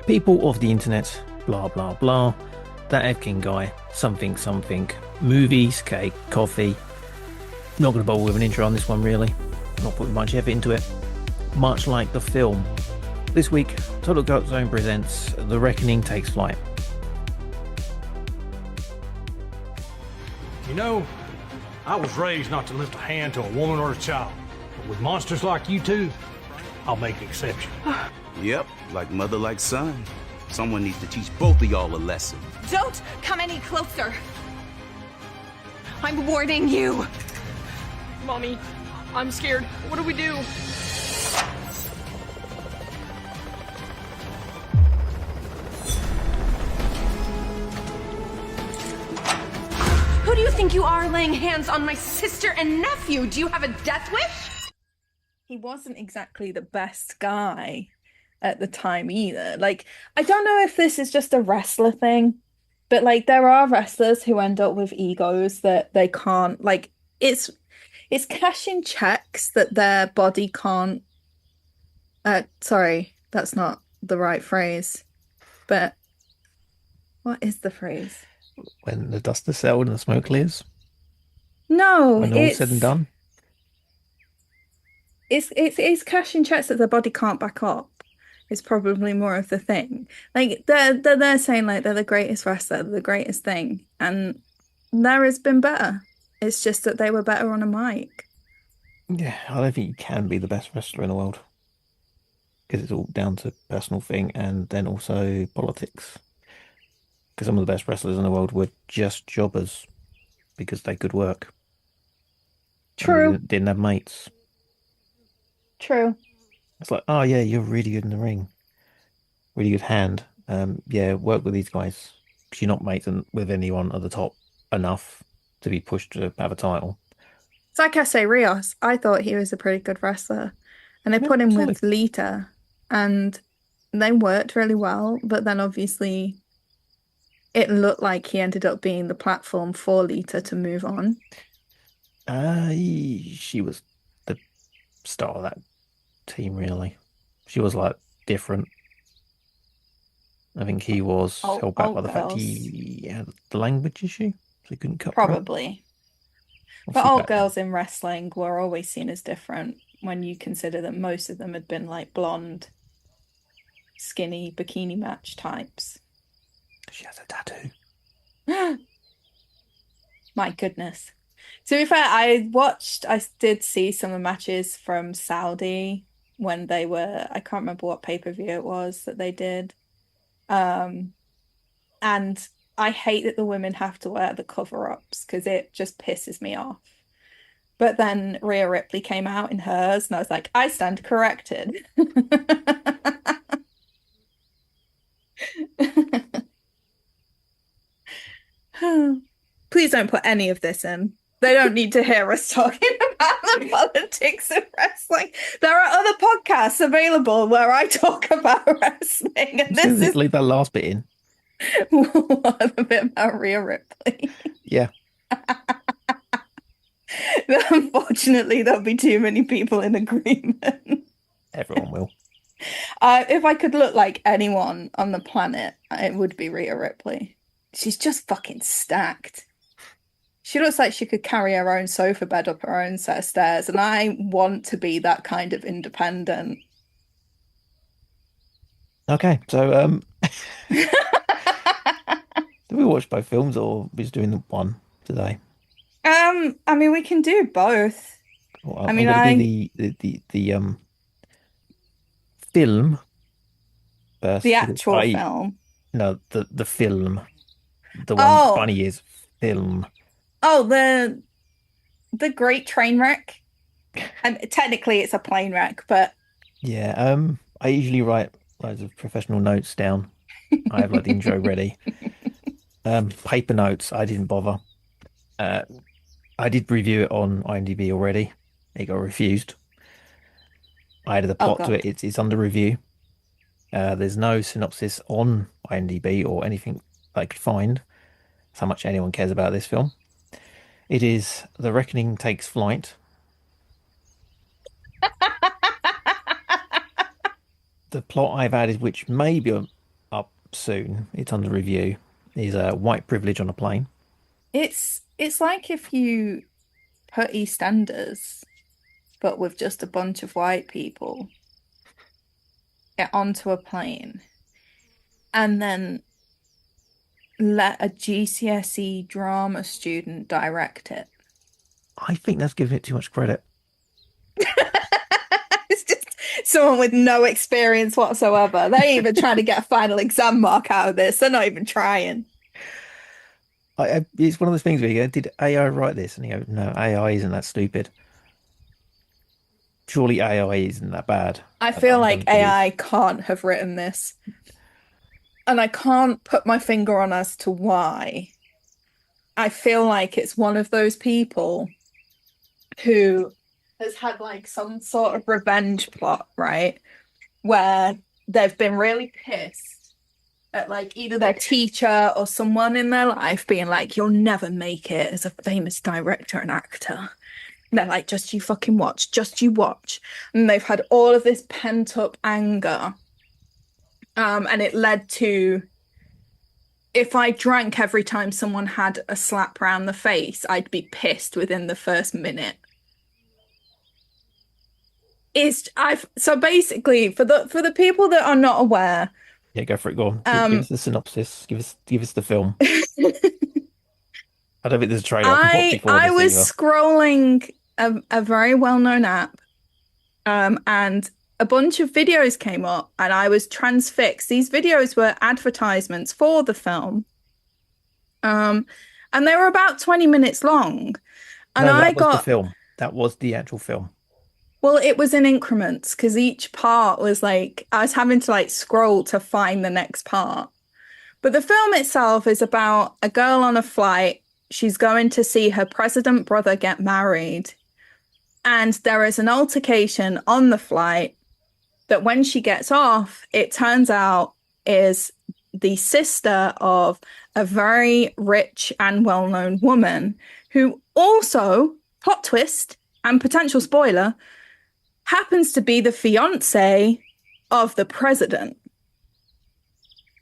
People of the internet, blah blah blah. That Evkin guy, something something. Movies, cake, coffee. Not going to bother with an intro on this one, really. Not putting much effort into it. Much like the film. This week, Total Gut Zone presents The Reckoning Takes Flight. You know, I was raised not to lift a hand to a woman or a child. But with monsters like you two, I'll make an exception. Yep, like mother, like son. Someone needs to teach both of y'all a lesson. Don't come any closer. I'm warning you. Mommy, I'm scared. What do we do? Who do you think you are, laying hands on my sister and nephew? Do you have a death wish? He wasn't exactly the best guy at the time either. Like, I don't know if this is just a wrestler thing, but like there are wrestlers who end up with egos that they can't, like, it's cashing checks that their body can't sorry, that's not the right phrase. But what is the phrase? When the dust is settled and the smoke clears. No, When all's said and done. It's cashing checks that their body can't back up. Is probably more of the thing. Like they're saying like they're the greatest wrestler, the greatest thing, and there has been better. It's just that they were better on a mic. Yeah, I don't think you can be the best wrestler in the world because it's all down to personal thing and then also politics. Because some of the best wrestlers in the world were just jobbers because they could work. True. Didn't have mates. True. It's like, oh yeah, you're really good in the ring. Really good hand. Yeah, work with these guys. Because you're not mates with anyone at the top enough to be pushed to have a title. It's like I say, Rios. I thought he was a pretty good wrestler. And they Yeah, put him solid. with Lita. And they worked really well. But then obviously it looked like he ended up being the platform for Lita to move on. She was the star of that team, really. She was like different. I think he was held back by the fact he had the language issue, so he couldn't cut. Probably. But Obviously old back then. girls in wrestling were always seen as different when you consider that most of them had been like blonde, skinny bikini match types. She has a tattoo. My goodness. To be fair, I did see some of the matches from Saudi when they were, I can't remember what pay-per-view it was that they did. And I hate that the women have to wear the cover-ups because it just pisses me off. But then Rhea Ripley came out in hers and I was like, I stand corrected. Please don't put any of this in. They don't need to hear us talking about the politics of wrestling. There are other podcasts available where I talk about wrestling, and this is Leave that last bit in. a bit about Rhea Ripley. Yeah. Unfortunately, there'll be too many people in agreement. Everyone will. If I could look like anyone on the planet, it would be Rhea Ripley. She's just fucking stacked. She looks like she could carry her own sofa bed up her own set of stairs, and I want to be that kind of independent. Okay, so did we watch both films or we just doing the one today? I mean, we can do both. Well, I mean, I'm gonna do the film first. The actual film. No, the film. The one Oh. funny is film. Oh, the Great Train Wreck. And technically, it's a plane wreck, but Yeah, I usually write loads of professional notes down. I have like the intro ready. Paper notes, I didn't bother. I did review it on IMDb already. It got refused. I added a plot to God. it. It's under review. There's no synopsis on IMDb or anything I could find. That's how much anyone cares about this film. It is The Reckoning Takes Flight. The plot I've added, which may be soon. It's under review. Is white privilege on a plane. It's like if you put EastEnders, but with just a bunch of white people, onto a plane, and then let a GCSE drama student direct it. I think that's giving it too much credit. It's just someone with no experience whatsoever. They ain't even trying to get a final exam mark out of this. They're not even trying. It's one of those things where you go, did AI write this? And you go, no, AI isn't that stupid. Surely AI isn't that bad. I feel like don't think it is. AI can't have written this. And I can't put my finger on as to why. I feel like it's one of those people who has had like some sort of revenge plot, right? Where they've been really pissed at like either their teacher or someone in their life being like, you'll never make it as a famous director and actor. And they're like, just you fucking watch, just you watch. And they've had all of this pent up anger. And it led to, if I drank every time someone had a slap round the face, I'd be pissed within the first minute. So basically, for the people that are not aware, Yeah, go for it. Go on. Give us the synopsis. Give us the film. I don't think there's a trailer I can put before I this was either. scrolling a very well-known app, and a bunch of videos came up, and I was transfixed. These videos were advertisements for the film, and they were about 20 minutes long. And No, I that was the got film. That was the actual film. Well, it was in increments because each part was like I was having to like scroll to find the next part. But the film itself is about a girl on a flight. She's going to see her president brother get married. And there is an altercation on the flight that when she gets off, it turns out is the sister of a very rich and well-known woman who also, plot twist and potential spoiler, happens to be the fiance of the president.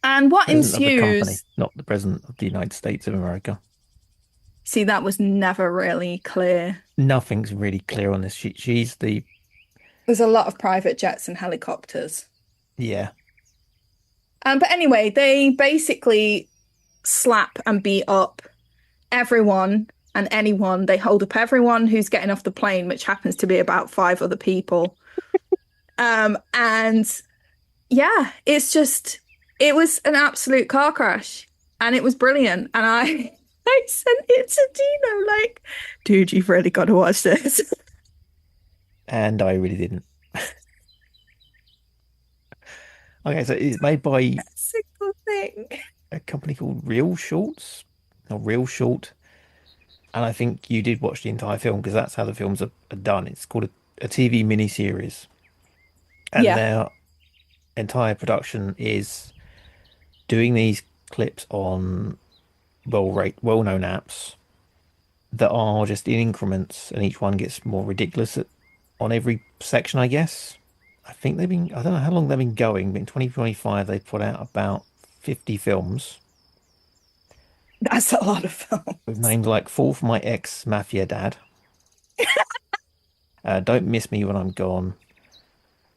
And what President of the company, ensues... not the president of the United States of America. See, that was never really clear. Nothing's really clear on this. She's the... There's a lot of private jets and helicopters. Yeah. But anyway, they basically slap and beat up everyone and anyone. They hold up everyone who's getting off the plane, which happens to be about 5 other people. And yeah, it was an absolute car crash, and it was brilliant. And I sent it to Dino, like, dude, you've really got to watch this. And I really didn't. Okay, so it's made by Single thing. a company called Real Shorts, or Real Short. And I think you did watch the entire film because that's how the films are done. It's called a TV miniseries. And their entire production is doing these clips on well-known apps that are just in increments, and each one gets more ridiculous on every section, I guess. I think I don't know how long they've been going, but in 2025 they put out about 50 films. That's a lot of films. With names like Fall for My Ex Mafia Dad. Don't Miss Me When I'm Gone.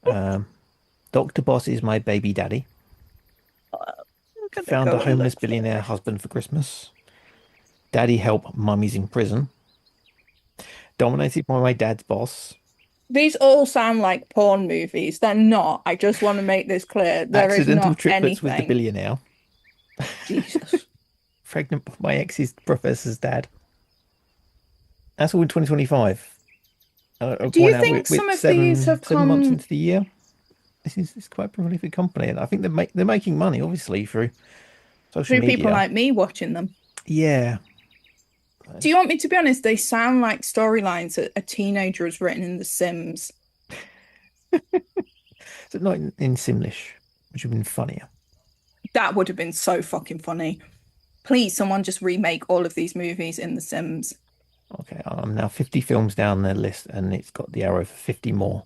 Dr. Boss Is My Baby Daddy. Found a Homeless Billionaire Husband for Christmas. Daddy Help, Mummy's in Prison. Dominated by My Dad's Boss. These all sound like porn movies. They're not. I just want to make this clear. There Accidental is not Triplets with the anything. Billionaire. Jesus. Pregnant with My Ex's Professor's Dad. That's all in 2025. Do you think some of these have 7 months come... into the year? It's quite a prolific company, and I think they're making money, obviously, through social through media. people like me watching them? Yeah. Do you want me to be honest? They sound like storylines that a teenager has written in The Sims. So not in Simlish, which would have been funnier. That would have been so fucking funny. Please, someone just remake all of these movies in The Sims. Okay, I'm now 50 films down their list, and it's got the arrow for 50 more.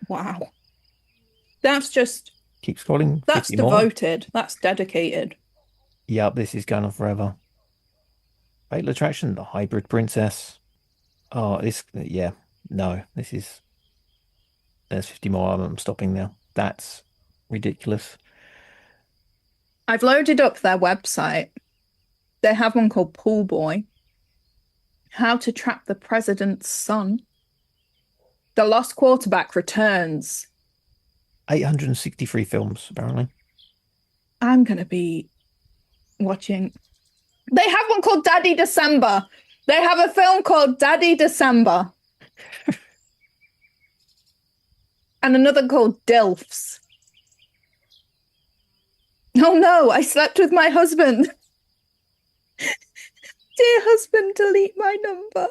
Wow. That's just Keep scrolling. That's 50 more. devoted. That's dedicated. Yep, this is going on forever. Fatal Attraction, The Hybrid Princess. Oh, yeah. No, there's 50 more. I'm stopping now. That's ridiculous. I've loaded up their website. They have one called Pool Boy. How to Trap the President's Son. The Lost Quarterback returns. 863 films, apparently. I'm going to be watching. They have one called Daddy December. They have a film called Daddy December. And another called Dilfs. Oh no, I slept with my husband. Dear husband, delete my number.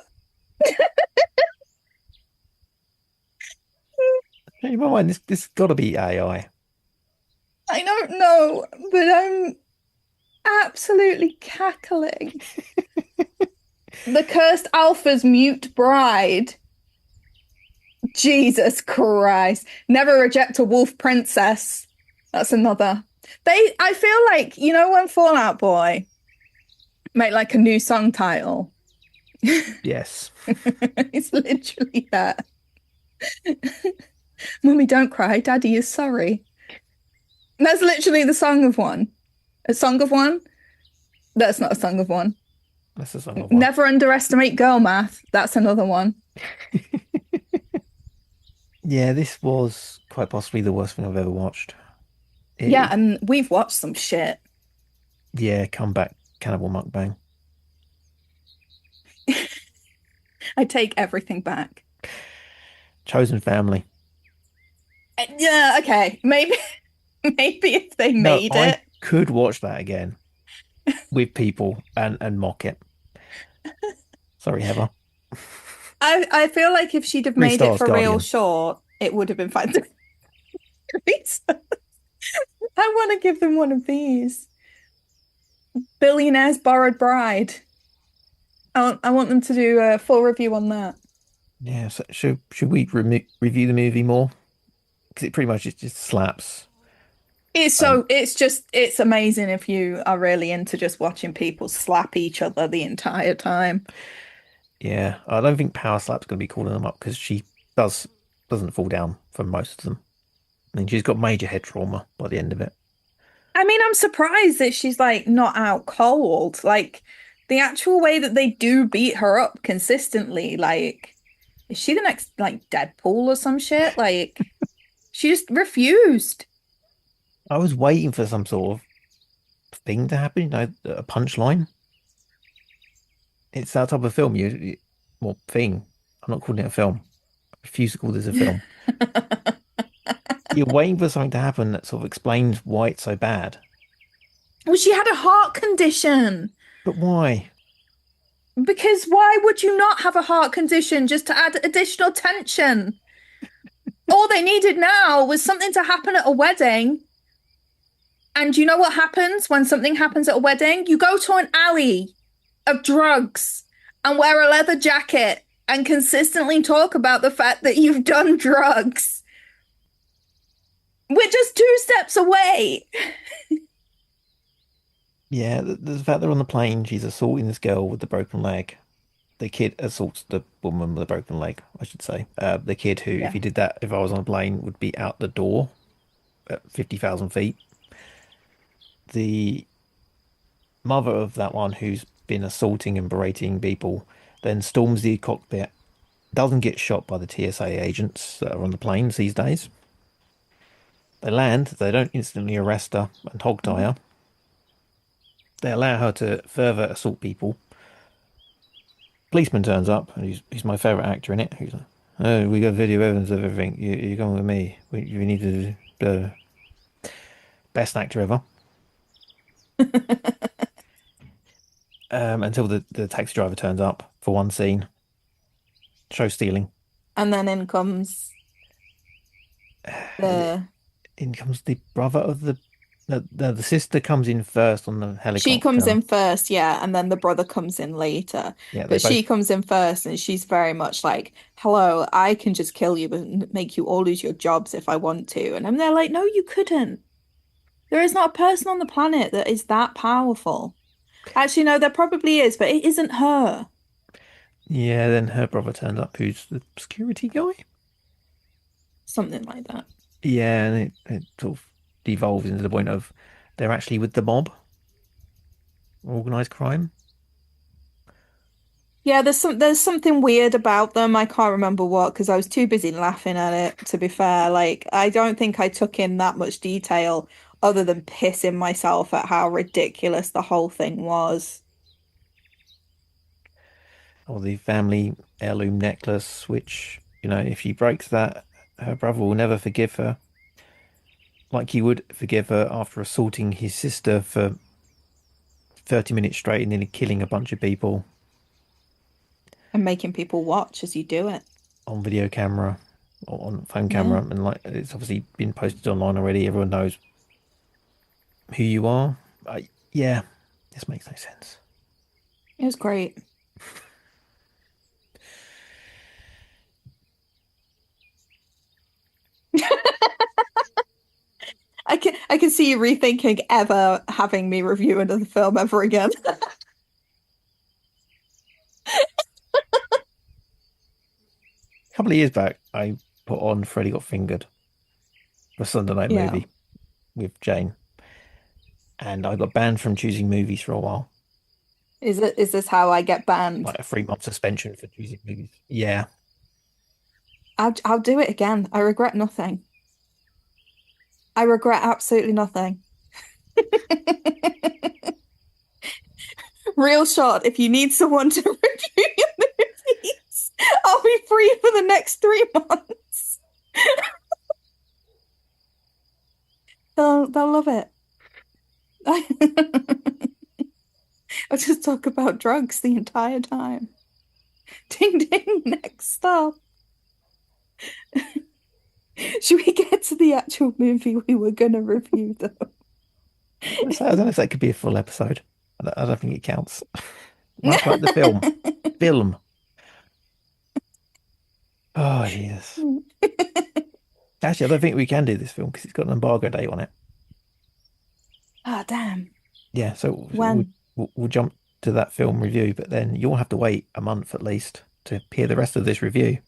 In my mind, this got to be AI. I don't know, but I'm absolutely cackling. The Cursed Alpha's Mute Bride. Jesus Christ. Never Reject a Wolf Princess. That's another. I feel like, you know, when Fall Out Boy make like a new song title. Yes. It's literally that. Mummy, don't cry. Daddy is sorry. That's literally the song of one. A song of one? That's not a song of one. That's a song of one. Never underestimate girl math. That's another one. Yeah, this was quite possibly the worst thing I've ever watched. Yeah, and we've watched some shit. Yeah, Comeback Cannibal Mukbang. I take everything back. Chosen Family. Yeah, okay. Maybe if they made I it. could watch that again with people and mock it. Sorry, Heather. I feel like if she'd have 3 made it stars, for real Guardian. short, it would have been fine. Great. I want to give them one of these. Billionaire's Borrowed Bride. I want them to do a full review on that. Yeah, so should we review the movie more? Because it pretty much just slaps. It's amazing if you are really into just watching people slap each other the entire time. Yeah, I don't think Power Slap's going to be calling them up because she doesn't fall down for most of them. I mean, she's got major head trauma by the end of it. I mean, I'm surprised that she's like not out cold. Like the actual way that they do beat her up consistently, like, is she the next like Deadpool or some shit? Like, she just refused. I was waiting for some sort of thing to happen, you know, a punchline. It's that type of film. Thing. I'm not calling it a film. I refuse to call this a film. You're waiting for something to happen that sort of explains why it's so bad. Well, she had a heart condition. But why? Because why would you not have a heart condition just to add additional tension? All they needed now was something to happen at a wedding. And you know what happens when something happens at a wedding? You go to an alley of drugs and wear a leather jacket and consistently talk about the fact that you've done drugs. We're just 2 steps away. Yeah, the fact they're on the plane, she's assaulting this girl with the broken leg. The kid assaults the woman with a broken leg, I should say. The kid who, Yeah. if he did that, if I was on a plane, would be out the door at 50,000 feet. The mother of that one who's been assaulting and berating people then storms the cockpit, doesn't get shot by the TSA agents that are on the planes these days. They land, they don't instantly arrest her and hogtie her. They allow her to further assault people. Policeman turns up, and he's my favourite actor in it. He's like, "Oh, we got video evidence of everything. You're going with me. You need to do the best actor ever." Until the taxi driver turns up for one scene. Show stealing. And then in comes the In comes the brother of the The sister comes in first on the She comes helicopter. in first, yeah, and then the brother comes in later. Yeah, they But both. she comes in first, and she's very much like, "Hello, I can just kill you and make you all lose your jobs if I want to." And I'm there like, "No, you couldn't. There is not a person on the planet that is that powerful." Actually, no, there probably is, but it isn't her. Yeah, then her brother turns up, who's the security guy. Something like that. Yeah, and it sort of devolves into the point of they're actually with the mob, organized crime. Yeah, there's something weird about them. I can't remember what because I was too busy laughing at it, to be fair. Like, I don't think I took in that much detail other than pissing myself at how ridiculous the whole thing was. Or the family heirloom necklace, which, if she breaks that, her brother will never forgive her. Like he would forgive her after assaulting his sister for 30 minutes straight and nearly killing a bunch of people And making people watch as you do it. on video camera or on phone Yeah, camera. And like it's obviously been posted online already. Everyone knows who you are. Yeah, this makes no sense. it was great. I can see you rethinking ever having me review another film ever again. A couple of years back, I put on Freddy Got Fingered, a Sunday night Yeah. movie with Jane, and I got banned from choosing movies for a while, Is this how I get banned? like a 3 month suspension for choosing movies. Yeah, I'll do it again. I regret nothing. I regret absolutely nothing. Real shot, if you need someone to review your movies, I'll be free for the next 3 months. They'll love it. I'll just talk about drugs the entire time. Ding ding, next stop. Should we get to the actual movie we were gonna review though? so I don't know if that could be a full episode. I don't think it counts. Much like the film. Film. Oh, yes. Actually, I don't think we can do this film because it's got an embargo date on it. Ah, damn. Yeah, so When? we'll jump to that film review, but then you'll have to wait a month at least to hear the rest of this review.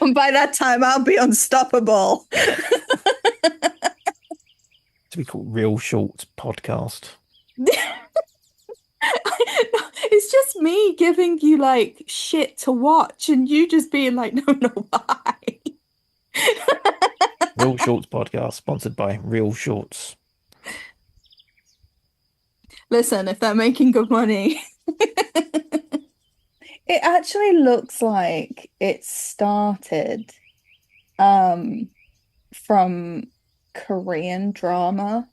And by that time, I'll be unstoppable. To be called Real Shorts Podcast. It's just me giving you like shit to watch and you just being like, no, no, why? Real Shorts Podcast, sponsored by Real Shorts. Listen, if they're making good money. It actually looks like it started from Korean drama,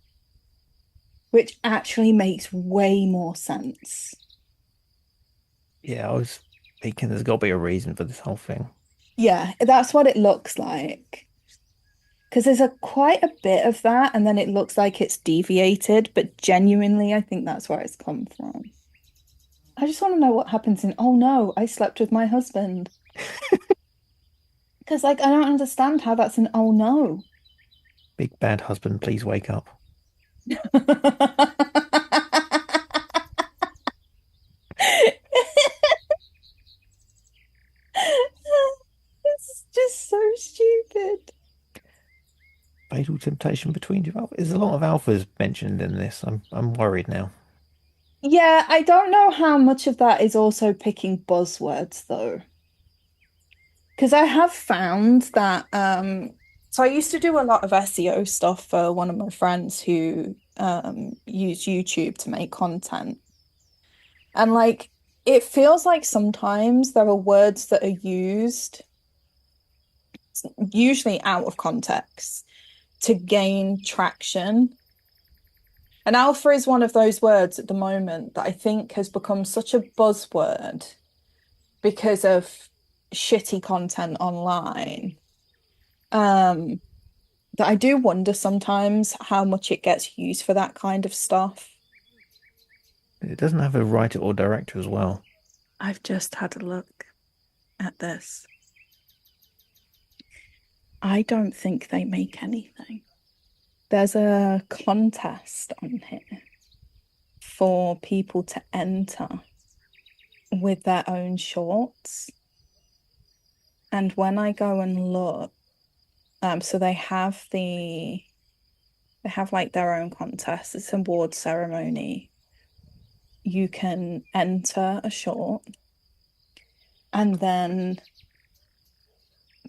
which actually makes way more sense. Yeah, I was thinking there's got to be a reason for this whole thing. Yeah, that's what it looks like. Because there's quite a bit of that, and then it looks like it's deviated, but genuinely, I think that's where it's come from. I just want to know what happens in, oh no, I slept with my husband. Because, like, I don't understand how that's an oh no. Big bad husband, please wake up. This is just so stupid. Fatal temptation between two alphas. There's a lot of alphas mentioned in this. I'm worried now. Yeah, I don't know how much of that is also picking buzzwords though. Because I have found that so I used to do a lot of SEO stuff for one of my friends who used YouTube to make content. And like it feels like sometimes there are words that are used usually out of context to gain traction. And alpha is one of those words at the moment that I think has become such a buzzword because of shitty content online. But I do wonder sometimes how much it gets used for that kind of stuff. It doesn't have a writer or director as well. I've just had a look at this. I don't think they make anything. There's a contest on here for people to enter with their own shorts. And when I go and look, so they have like their own contest. It's an award ceremony. You can enter a short, and then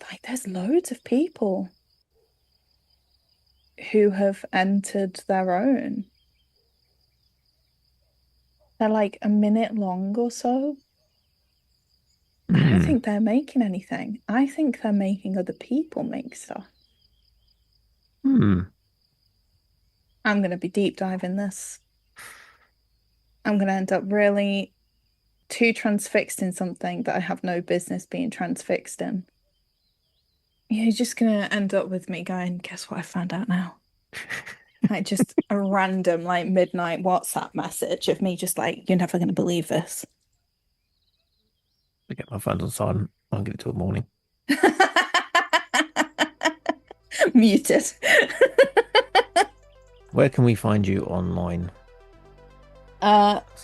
like there's loads of people who have entered their own. They're like a minute long or so. I don't think they're making anything. I think they're making other people make stuff. I'm going to be deep diving this. I'm going to end up really too transfixed in something that I have no business being transfixed in. You're just going to end up with me going, guess what I found out now? Like just a random like midnight WhatsApp message of me just like, you're never going to believe this. I get my phone's on silent. I'll give it till the morning. Muted. Where can we find you online?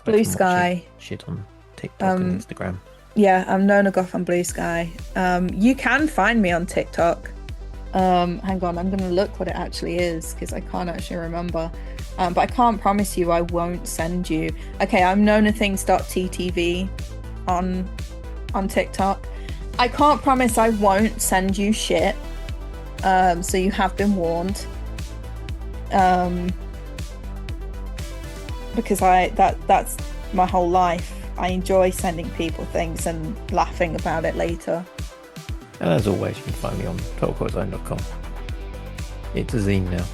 Blue Sky. Shit on TikTok and Instagram. Yeah, I'm Nona Goth on Blue Sky. You can find me on TikTok. Hang on, I'm gonna look what it actually is because I can't actually remember. But I can't promise you I won't send you. Okay, I'm nonathings.ttv on TikTok. I can't promise I won't send you shit. So you have been warned. Because that's my whole life. I enjoy sending people things and laughing about it later. And as always, you can find me on totalquotzone.com. It's a zine now.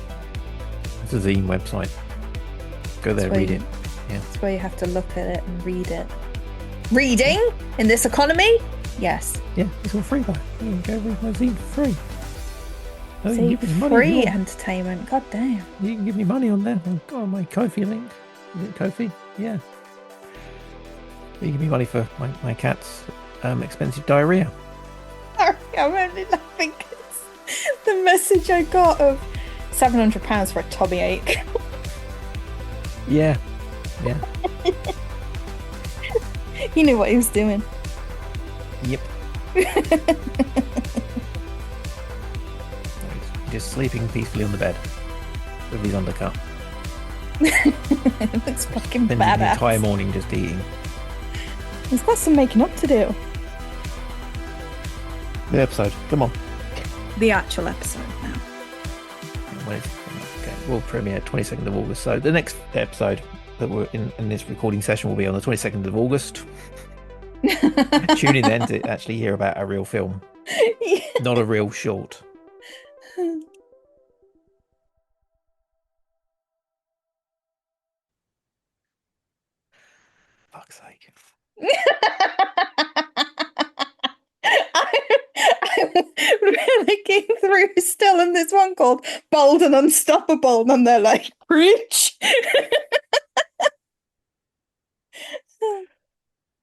It's a zine website. Go there, read it. Yeah. That's where you have to look at it and read it. Reading in this economy? Yes. Yeah, it's all free though. You can go read my zine for free. Oh, See, free entertainment. God damn. You can give me money on there. On my Ko-fi link. Is it Ko-fi? Yeah. You give me money for my cat's expensive diarrhea. Sorry, I'm only laughing because the message I got of £700 for a tummy ache. Yeah. Yeah. He knew what he was doing. Yep. Just sleeping peacefully on the bed with his undercut. It looks fucking Spending badass. the entire morning just eating. He's got some making up to do. The episode, come on. The actual episode now. Okay, we'll premiere 22nd of August. So the next episode that we're in this recording session will be on the 22nd of August. Tune in then to actually hear about a real film, Yeah. not a real short. Fuck's sake. I'm really getting through still in this one called Bold and Unstoppable, and they're like, preach.